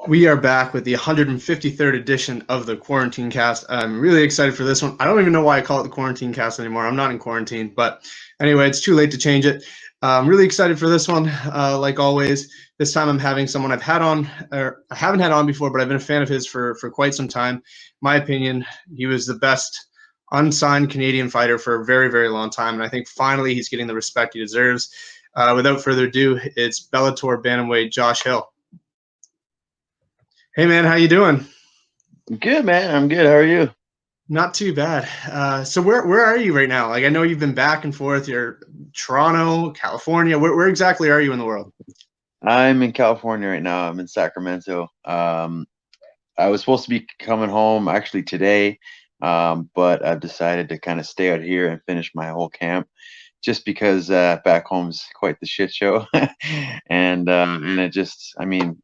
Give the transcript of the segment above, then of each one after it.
We are back with the 153rd edition of the Quarantinecast. I'm really excited for this one. I don't even know why I call it the Quarantinecast anymore. I'm not in quarantine, but anyway, it's too late to change it. I'm really excited for this one. Like always, this time I'm having someone I've had on, or I haven't had on before, but I've been a fan of his for quite some time. My opinion, he was the best unsigned Canadian fighter for a very, very long time, and I think finally he's getting the respect he deserves. Without further ado, it's Bellator Bantamweight Josh Hill. Hey man, how you doing? Good, man. I'm good. How are you? Not too bad. So where are you right now? Like I know you've been back and forth. You're Toronto, California. Where exactly are you in the world? I'm in California right now. I'm in Sacramento. I was supposed to be coming home actually today, but I've decided to kind of stay out here and finish my whole camp just because back home's quite the shit show. And it just, I mean,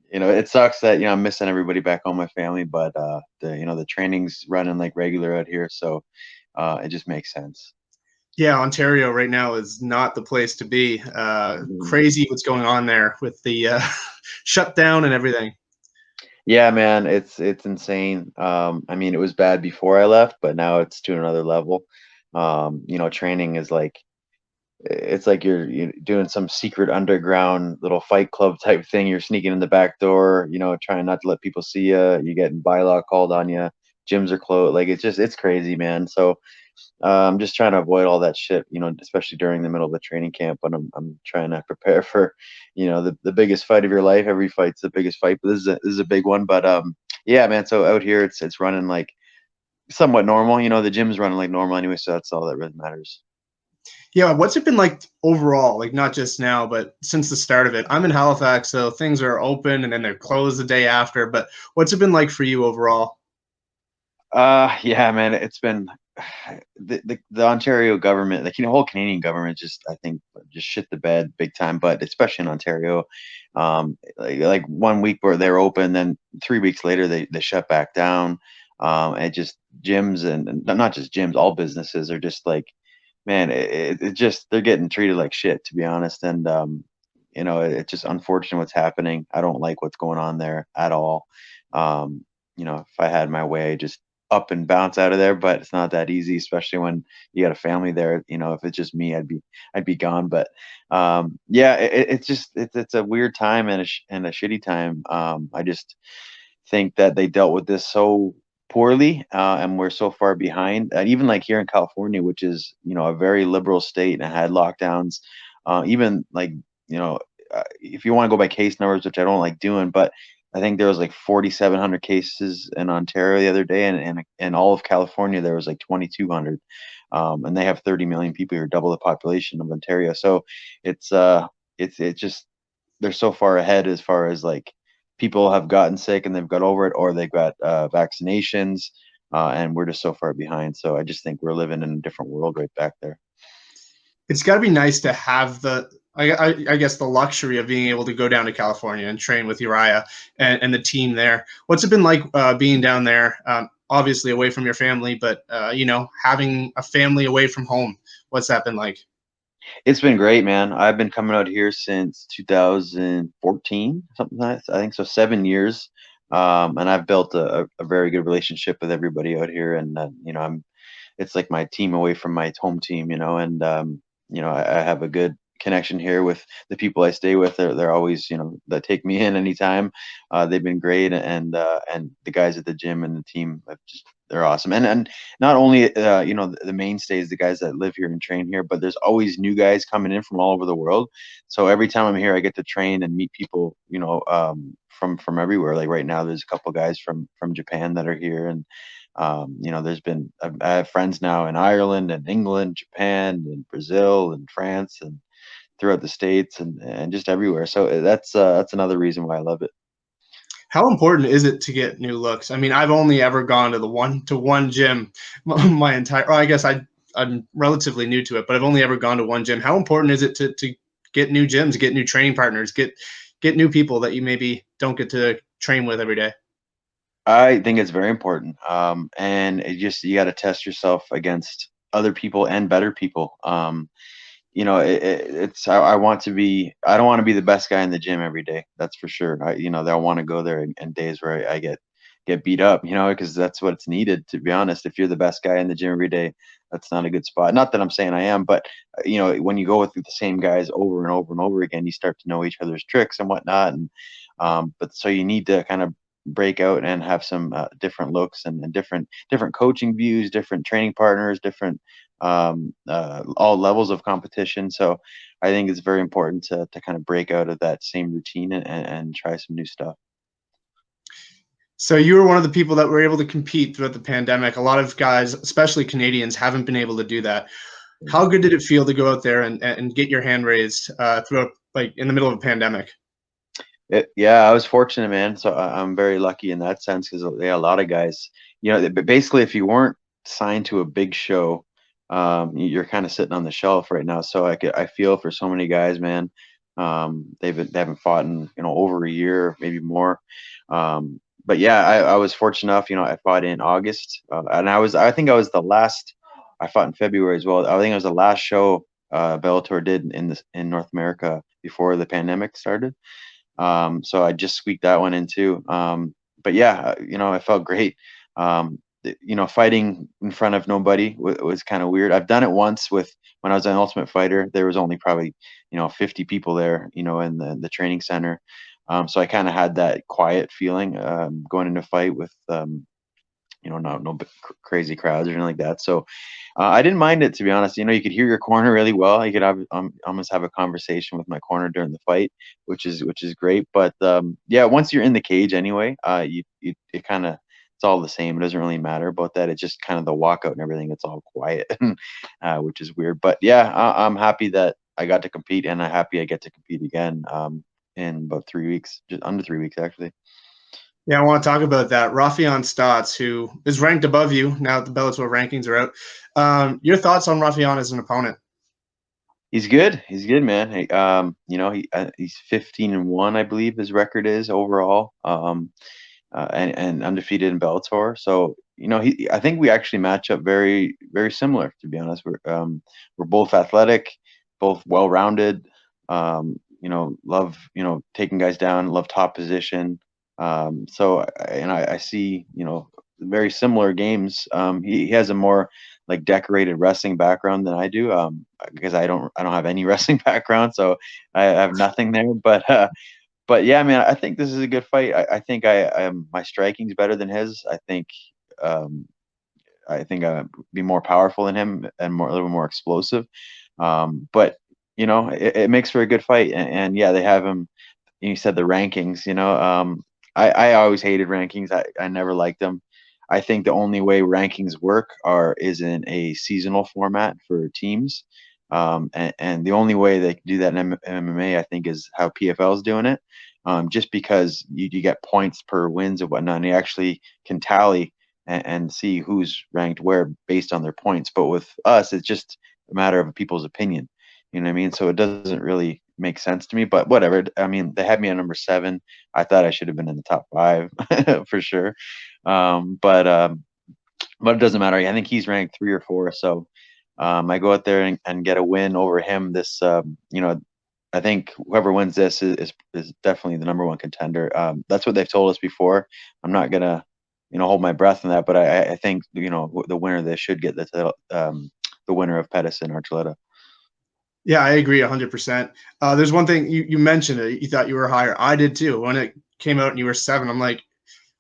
it sucks that, I'm missing everybody back home, my family, but the training's running like regular out here, so it just makes sense. Yeah, Ontario right now is not the place to be. Crazy what's going on there with the shutdown and everything. Yeah, man, it's insane. I mean, it was bad before I left, but now it's to another level. Training is like it's like you're doing some secret underground little fight club type thing. You're sneaking in the back door, trying not to let people see you. You're getting bylaw called on you. Gyms are closed. Like it's crazy, man. So I'm just trying to avoid all that shit, especially during the middle of the training camp. But I'm trying to prepare for, the biggest fight of your life. Every fight's the biggest fight, but this is a big one. But yeah, man. So out here, it's running like somewhat normal. The gym's running like normal anyway, so that's all that really matters. Yeah, what's it been like overall? Like not just now, but since the start of it. I'm in Halifax, so things are open and then they're closed the day after. But what's it been like for you overall? Yeah, man. It's been the Ontario government, like whole Canadian government, just I think just shit the bed big time. But especially in Ontario, like 1 week where they're open, then 3 weeks later they shut back down. And just gyms and not just gyms, all businesses are just like, man, it just they're getting treated like shit, to be honest. And it's just unfortunate what's happening. I don't like what's going on there at all. If I had my way, just up and bounce out of there, but it's not that easy, especially when you got a family there. If it's just me, I'd be gone. But yeah, it's a weird time and a shitty time. I just think that they dealt with this so poorly, and we're so far behind. And even like here in California, which is a very liberal state and had lockdowns, even like if you want to go by case numbers, which I don't like doing, but I think there was like 4,700 cases in Ontario the other day, and in all of California there was like 2,200, and they have 30 million people here, double the population of Ontario. So it's it's just they're so far ahead as far as like people have gotten sick and they've got over it, or they've got vaccinations, and we're just so far behind. So I just think we're living in a different world right back there. It's got to be nice to have I guess the luxury of being able to go down to California and train with Uriah and the team there. What's it been like being down there? Obviously away from your family, but having a family away from home. What's that been like? It's been great, man. I've been coming out here since 2014, something like that. I think so, 7 years. And I've built a very good relationship with everybody out here. And, it's like my team away from my home team, and, I have a good connection here with the people I stay with. They're always, that take me in anytime. They've been great. And the guys at the gym and the team have they're awesome. And not only the mainstays, the guys that live here and train here, but there's always new guys coming in from all over the world. So every time I'm here, I get to train and meet people, from everywhere. Like right now, there's a couple guys from Japan that are here, and there's been I have friends now in Ireland and England, Japan and Brazil and France and throughout the states and just everywhere. So that's another reason why I love it. How important is it to get new looks? I mean, I've only ever gone to the one gym my entire. Well, I guess I'm relatively new to it, but I've only ever gone to one gym. How important is it to get new gyms, get new training partners, get new people that you maybe don't get to train with every day? I think it's very important. And you got to test yourself against other people and better people. it's I want to be. I don't want to be the best guy in the gym every day. That's for sure. They'll want to go there in days where I get beat up. Because that's what's needed. To be honest, if you're the best guy in the gym every day, that's not a good spot. Not that I'm saying I am, but when you go with the same guys over and over and over again, you start to know each other's tricks and whatnot. And but so you need to kind of break out and have some different looks and different coaching views, different training partners, different all levels of competition. So I think it's very important to kind of break out of that same routine and try some new stuff. So you were one of the people that were able to compete throughout the pandemic. A lot of guys, especially Canadians, haven't been able to do that. How good did it feel to go out there and get your hand raised throughout, like in the middle of a pandemic? Yeah, I was fortunate, man. So I'm very lucky in that sense because a lot of guys, but basically if you weren't signed to a big show, you're kind of sitting on the shelf right now. So I feel for so many guys, man. They haven't fought in over a year, maybe more. But yeah, I was fortunate enough. I fought in August, and I think I was the last. I fought in February as well. I think it was the last show Bellator did in North America before the pandemic started. So I just squeaked that one in too. But yeah, I felt great. Fighting in front of nobody was kind of weird. I've done it once when I was an Ultimate Fighter. There was only probably 50 people there, in the training center. So I kind of had that quiet feeling going into a fight with no crazy crowds or anything like that. So I didn't mind it, to be honest. You could hear your corner really well. You could almost have a conversation with my corner during the fight, which is great. But yeah, once you're in the cage anyway, it kind of it's all the same. It doesn't really matter about that. It's just kind of the walkout and everything. It's all quiet, which is weird. But yeah, I'm happy that I got to compete, and I'm happy I get to compete again in about 3 weeks, just under 3 weeks actually. Yeah, I want to talk about that. Raufeon Stots, who is ranked above you now that the Bellator rankings are out. Your thoughts on Raufeon as an opponent? He's good. He's good, man. He's 15-1, I believe his record is overall, and undefeated in Bellator. So I think we actually match up very, very similar. To be honest, we're both athletic, both well-rounded. Love taking guys down. Love top position. I see very similar games. He has a more like decorated wrestling background than I do. Because I don't have any wrestling background, so I have nothing there. But yeah, man, I think this is a good fight. I think my striking's better than his. Um, I think I'd be more powerful than him and a little more explosive. But it makes for a good fight. And yeah, they have him. You said the rankings. I always hated rankings. I never liked them. I think the only way rankings work is in a seasonal format for teams. And the only way they can do that in MMA, I think, is how PFL is doing it. Just because you get points per wins and whatnot, and you actually can tally and see who's ranked where based on their points. But with us, it's just a matter of people's opinion. You know what I mean? So it doesn't really make sense to me, but whatever. I mean, they had me at number 7. I thought I should have been in the top 5 for sure. But it doesn't matter. I think he's ranked 3 or 4. So I go out there and get a win over him. I think whoever wins this is definitely the number 1 contender. That's what they've told us before. I'm not gonna, hold my breath on that, but I think the winner of this should get the winner of Pettis and Archuleta. Yeah, I agree 100%. There's one thing you mentioned it. You thought you were higher. I did too. When it came out and you were 7, I'm like,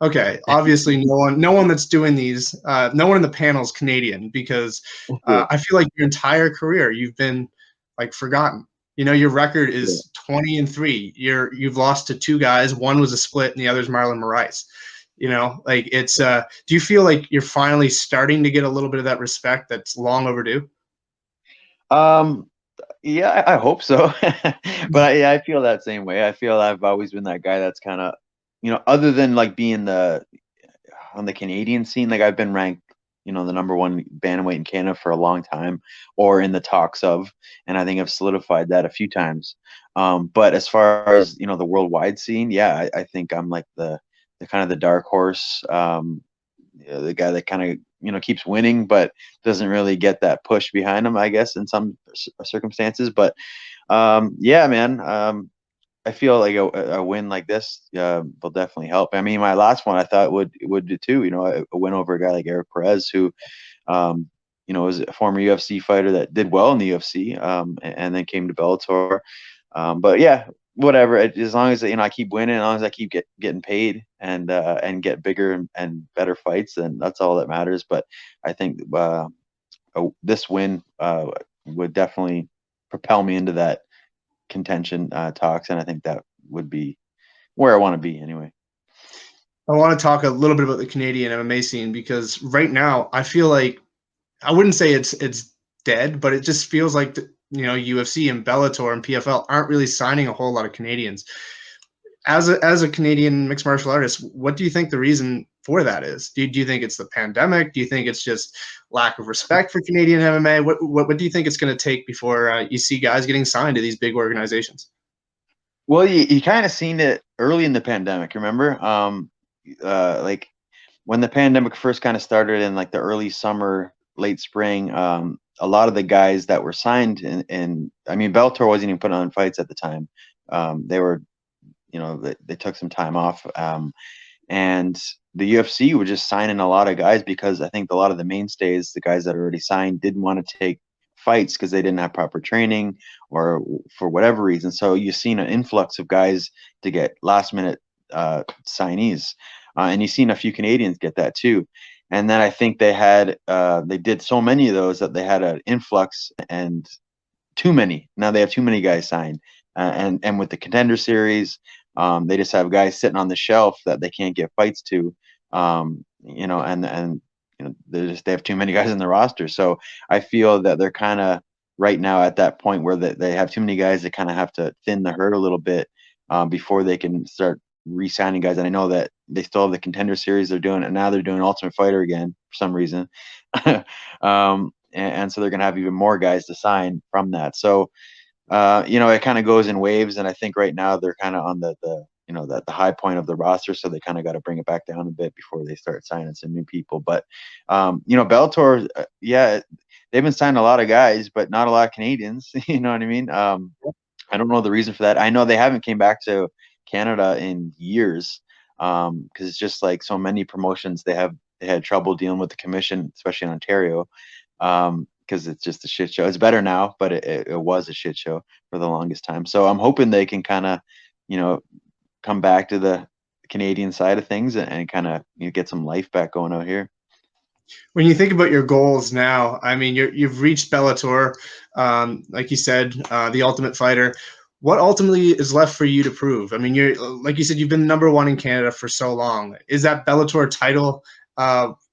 okay, obviously no one that's doing these, no one in the panel is Canadian, because I feel like your entire career you've been like forgotten. Your record is 20-3. You've lost to 2 guys. One was a split, and the other's Marlon Moraes. Like it's. Do you feel like you're finally starting to get a little bit of that respect that's long overdue? Yeah, I hope so. But I feel that same way. I feel I've always been that guy that's kind of, other than like being on the Canadian scene, like I've been ranked, the number 1 bantamweight in Canada for a long time, or in the talks of, and I think I've solidified that a few times. But as far as, the worldwide scene, yeah, I think I'm like the kind of the dark horse, the guy that kind of keeps winning, but doesn't really get that push behind him, I guess, in some circumstances. But yeah, man, I feel like a win like this will definitely help. I mean, my last one I thought would do too. A win over a guy like Eric Perez, who um, was a former UFC fighter that did well in the UFC, and then came to Bellator. But yeah, whatever. As long as I keep winning, as long as I keep getting paid and get bigger and better fights, then that's all that matters. But I think this win would definitely propel me into that contention talks, and I think that would be where I want to be anyway. I want to talk a little bit about the Canadian MMA scene because right now I feel like I wouldn't say it's dead, but it just feels like UFC and Bellator and PFL aren't really signing a whole lot of Canadians. As a Canadian mixed martial artist, what do you think the reason for that is? Do you think it's the pandemic? Do you think it's just lack of respect for Canadian MMA? What do you think it's going to take before you see guys getting signed to these big organizations? Well, you kind of seen it early in the pandemic. Remember, like when the pandemic first kind of started in like the early summer, late spring. A lot of the guys that were signed and I mean, Bellator wasn't even putting on fights at the time. They were, they took some time off. And the UFC were just signing a lot of guys because I think a lot of the mainstays, the guys that already signed, didn't want to take fights because they didn't have proper training or for whatever reason. So you've seen an influx of guys to get last minute signees, and you've seen a few Canadians get that too. And then I think they did so many of those that they had an influx and too many. Now they have too many guys signed, and with the Contender Series, they just have guys sitting on the shelf that they can't get fights to, and they have too many guys in the roster. So I feel that they're kind of right now at that point where they have too many guys that kind of have to thin the herd a little bit before they can start re-signing guys. And I know that they still have the Contender Series they're doing, and now they're doing Ultimate Fighter again for some reason. And so they're going to have even more guys to sign from that. So, it kind of goes in waves. And I think right now they're kind of on the high point of the roster. So they kind of got to bring it back down a bit before they start signing some new people. But, Bellator, yeah, they've been signing a lot of guys, but not a lot of Canadians. You know what I mean? I don't know the reason for that. I know they haven't came back to Canada in years because it's just like so many promotions they had trouble dealing with the commission, especially in Ontario, because it's just a shit show. It's better now, but it was a shit show for the longest time. So I'm hoping they can kind of, come back to the Canadian side of things and kind of get some life back going out here. When you think about your goals now, I mean, you've reached Bellator, like you said, the Ultimate Fighter. What ultimately is left for you to prove? I mean, you're like you said, you've been number one in Canada for so long. Is that Bellator title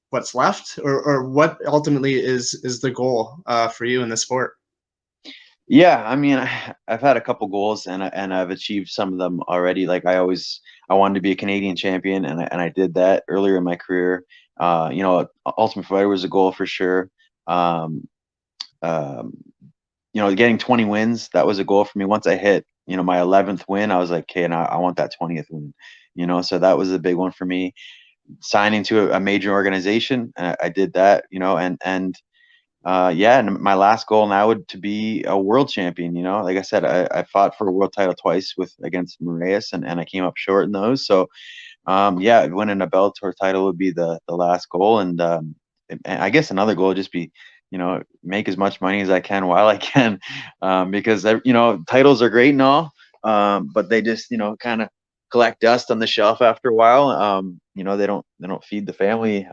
what's left, or what ultimately is the goal for you in the sport? Yeah, I mean, I've had a couple goals and I've achieved some of them already. Like I wanted to be a Canadian champion, and I did that earlier in my career. Ultimate Fighter was a goal for sure. Um, um, getting 20 wins, that was a goal for me. Once I hit, my 11th win, I was like, okay, and I want that 20th win. So that was a big one for me. Signing to a major organization, I did that. Yeah, and my last goal now would to be a world champion. Like I said, I fought for a world title twice against Moraes, and I came up short in those. So, yeah, winning a Bellator title would be the last goal, and I guess another goal would just be, make as much money as I can while I can, because titles are great and all, but they just kind of collect dust on the shelf after a while. They don't feed the family.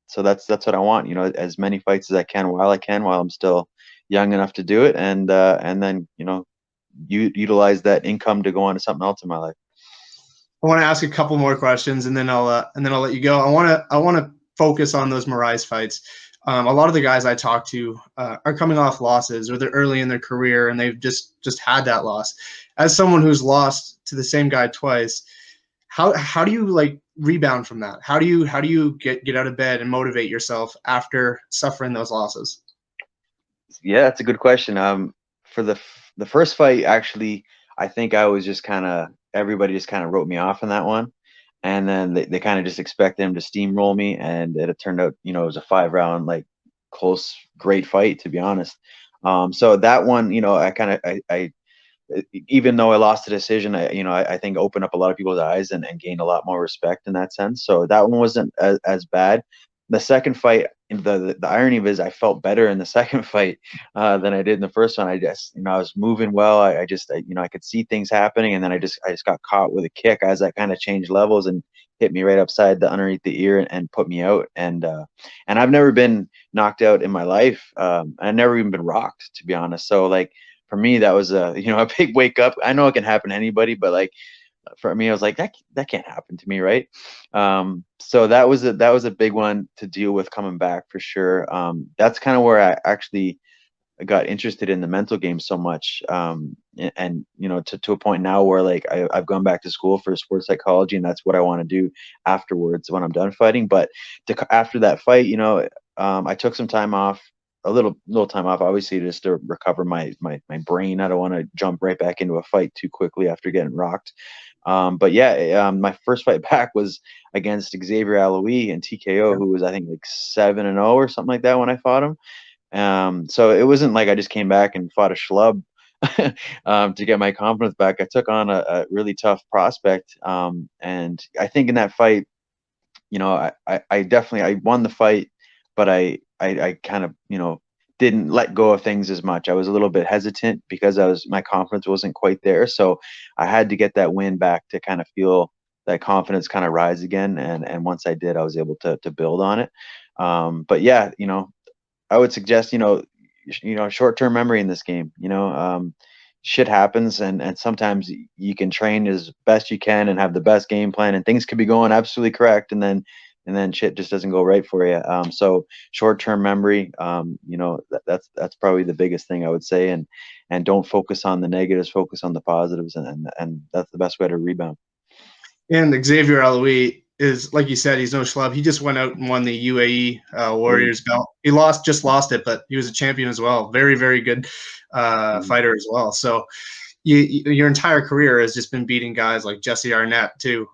So that's what I want, as many fights as I can while I'm still young enough to do it, and then utilize that income to go on to something else in my life. I want to ask a couple more questions, and then I'll let you go. I want to focus on those Moraes fights. A lot of the guys I talk to are coming off losses, or they're early in their career, and they've just had that loss. As someone who's lost to the same guy twice, how do you like rebound from that? How do you get out of bed and motivate yourself after suffering those losses? Yeah, that's a good question. For the first fight, actually, I think I was just kind of everybody just kind of wrote me off in that one. and then they kind of just expected him to steamroll me, and it turned out, it was a 5 round, like, close, great fight, to be honest. So that one, I kind of I even though I lost the decision, I think opened up a lot of people's eyes, and gained a lot more respect in that sense. So that one wasn't as bad. The second fight, the irony of it is I felt better in the second fight than I did in the first one. I just, I was moving well. I could see things happening, and then I just got caught with a kick as I kind of changed levels and hit me right upside the underneath the ear, and put me out. And I've never been knocked out in my life. I've never even been rocked, to be honest. So, like, for me, that was a a big wake up. I know it can happen to anybody, but, like, for me, I was like, that can't happen to me, right? So that was a big one to deal with coming back, for sure. That's kind of where I actually got interested in the mental game so much, and to a point now where, like, I've gone back to school for sports psychology, and that's what I want to do afterwards when I'm done fighting. But after that fight, I took some time off, a little time off, obviously, just to recover my brain. I don't want to jump right back into a fight too quickly after getting rocked. But yeah, my first fight back was against Xavier Aloui in TKO, who was, I think, like 7-0 or something like that when I fought him. So it wasn't like I just came back and fought a schlub to get my confidence back. I took on a really tough prospect, and I think in that fight, I definitely, I won the fight, but I kind of, didn't let go of things as much. I was a little bit hesitant because my confidence wasn't quite there. So I had to get that win back to kind of feel that confidence kind of rise again. And once I did, I was able to build on it. But yeah, I would suggest, short-term memory in this game. Shit happens, and sometimes you can train as best you can and have the best game plan, and things could be going absolutely correct, and then shit just doesn't go right for you. So short-term memory, that's probably the biggest thing I would say, and don't focus on the negatives, focus on the positives, and that's the best way to rebound. And Xavier Aloui is, like you said, he's no schlub. He just went out and won the UAE Warriors belt. He just lost it, but he was a champion as well. Very, very good fighter as well. So your entire career has just been beating guys like Jesse Arnett, too,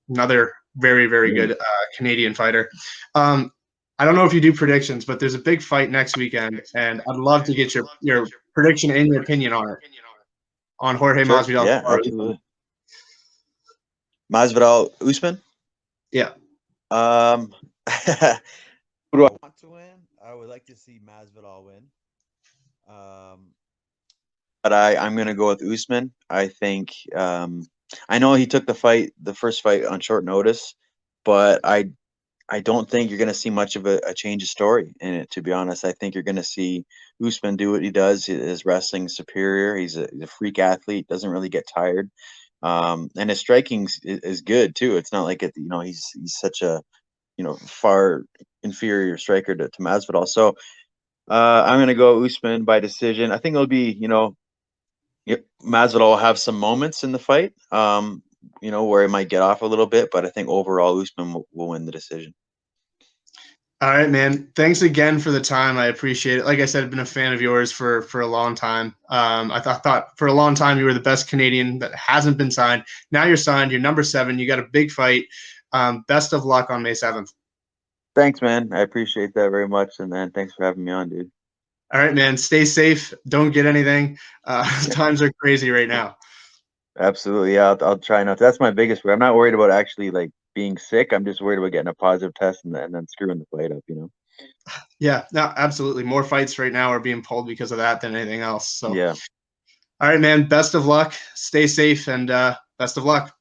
another very, very good Canadian fighter. I don't know if you do predictions, but there's a big fight next weekend, and I'd love to get your prediction and your opinion on it, on Jorge Sure. Masvidal. Yeah, absolutely. Masvidal Usman? Yeah. Who do I want to win? I would like to see Masvidal win. But I'm going to go with Usman. I think, I know he took the first fight on short notice, but I don't think you're going to see much of a change of story in it, to be honest. I think you're going to see Usman do what he does. His wrestling superior. He's a freak athlete, doesn't really get tired. And his striking is good too. It's not like he's such a far inferior striker to Masvidal. So I'm gonna go Usman by decision. I think it'll be Masvidal will have some moments in the fight, where he might get off a little bit, but I think overall Usman will win the decision. All right, man. Thanks again for the time. I appreciate it. Like I said, I've been a fan of yours for a long time. I thought for a long time you were the best Canadian that hasn't been signed. Now you're signed. You're number 7. You got a big fight. Best of luck on May 7th. Thanks, man. I appreciate that very much, and then thanks for having me on, dude. All right, man. Stay safe. Don't get anything. Times are crazy right now. Absolutely. Yeah, I'll try not to. That's my biggest worry. I'm not worried about actually, like, being sick. I'm just worried about getting a positive test and then screwing the fight up. Yeah, no, absolutely. More fights right now are being pulled because of that than anything else. So, yeah. All right, man. Best of luck. Stay safe, and best of luck.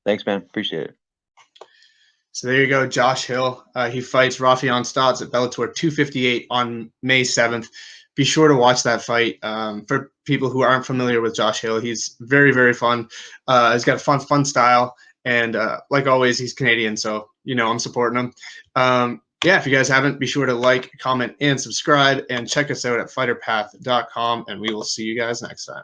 Thanks, man. Appreciate it. So there you go, Josh Hill. He fights Raufeon Stots at Bellator 258 on May 7th. Be sure to watch that fight. For people who aren't familiar with Josh Hill, he's very, very fun. He's got a fun style. And like always, he's Canadian, so, I'm supporting him. If you guys haven't, be sure to like, comment, and subscribe, and check us out at fighterpath.com, and we will see you guys next time.